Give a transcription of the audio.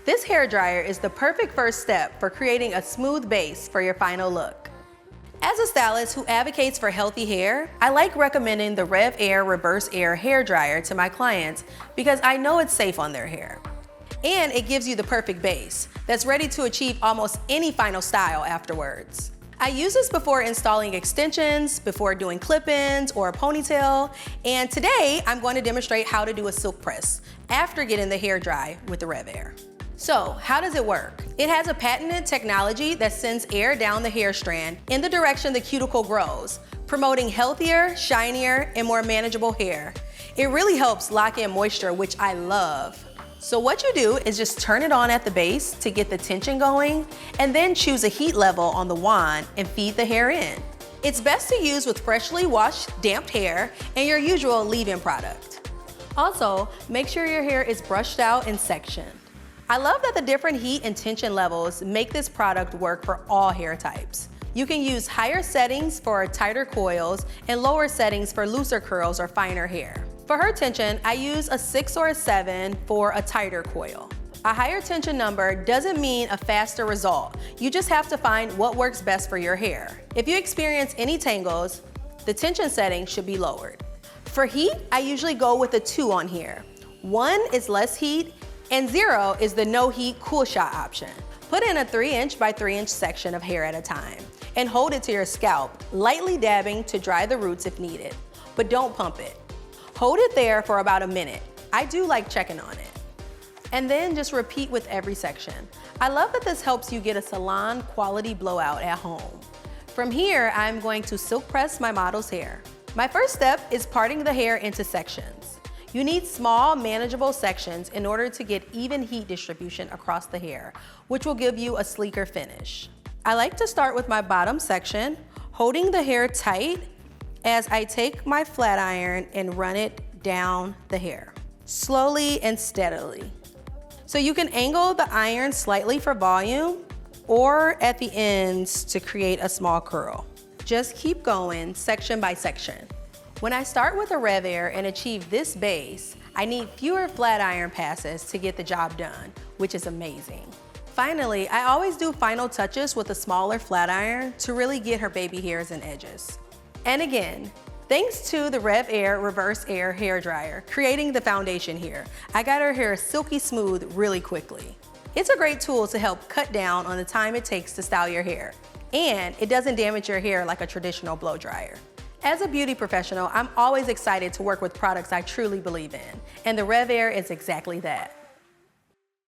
This hairdryer is the perfect first step for creating a smooth base for your final look. As a stylist who advocates for healthy hair, I like recommending the RevAir Reverse Air hairdryer to my clients because I know it's safe on their hair. And it gives you the perfect base that's ready to achieve almost any final style afterwards. I use this before installing extensions, before doing clip-ins or a ponytail, and today I'm going to demonstrate how to do a silk press after getting the hair dry with the RevAir. So, how does it work? It has a patented technology that sends air down the hair strand in the direction the cuticle grows, promoting healthier, shinier, and more manageable hair. It really helps lock in moisture, which I love. So what you do is just turn it on at the base to get the tension going, and then choose a heat level on the wand and feed the hair in. It's best to use with freshly washed, damped hair and your usual leave-in product. Also, make sure your hair is brushed out and sectioned. I love that the different heat and tension levels make this product work for all hair types. You can use higher settings for tighter coils and lower settings for looser curls or finer hair. For her tension, I use a 6 or a 7 for a tighter coil. A higher tension number doesn't mean a faster result. You just have to find what works best for your hair. If you experience any tangles, the tension setting should be lowered. For heat, I usually go with a 2 on here. 1 is less heat, and 0 is the no heat cool shot option. Put in a 3" by 3" section of hair at a time and hold it to your scalp, lightly dabbing to dry the roots if needed, but don't pump it. Hold it there for about a minute. I do like checking on it. And then just repeat with every section. I love that this helps you get a salon quality blowout at home. From here, I'm going to silk press my model's hair. My first step is parting the hair into sections. You need small, manageable sections in order to get even heat distribution across the hair, which will give you a sleeker finish. I like to start with my bottom section, holding the hair tight as I take my flat iron and run it down the hair, slowly and steadily. So you can angle the iron slightly for volume or at the ends to create a small curl. Just keep going section by section. When I start with a RevAir and achieve this base, I need fewer flat iron passes to get the job done, which is amazing. Finally, I always do final touches with a smaller flat iron to really get her baby hairs and edges. And again, thanks to the RevAir Reverse Air hairdryer creating the foundation here, I got her hair silky smooth really quickly. It's a great tool to help cut down on the time it takes to style your hair, and it doesn't damage your hair like a traditional blow dryer. As a beauty professional, I'm always excited to work with products I truly believe in, and the RevAir is exactly that.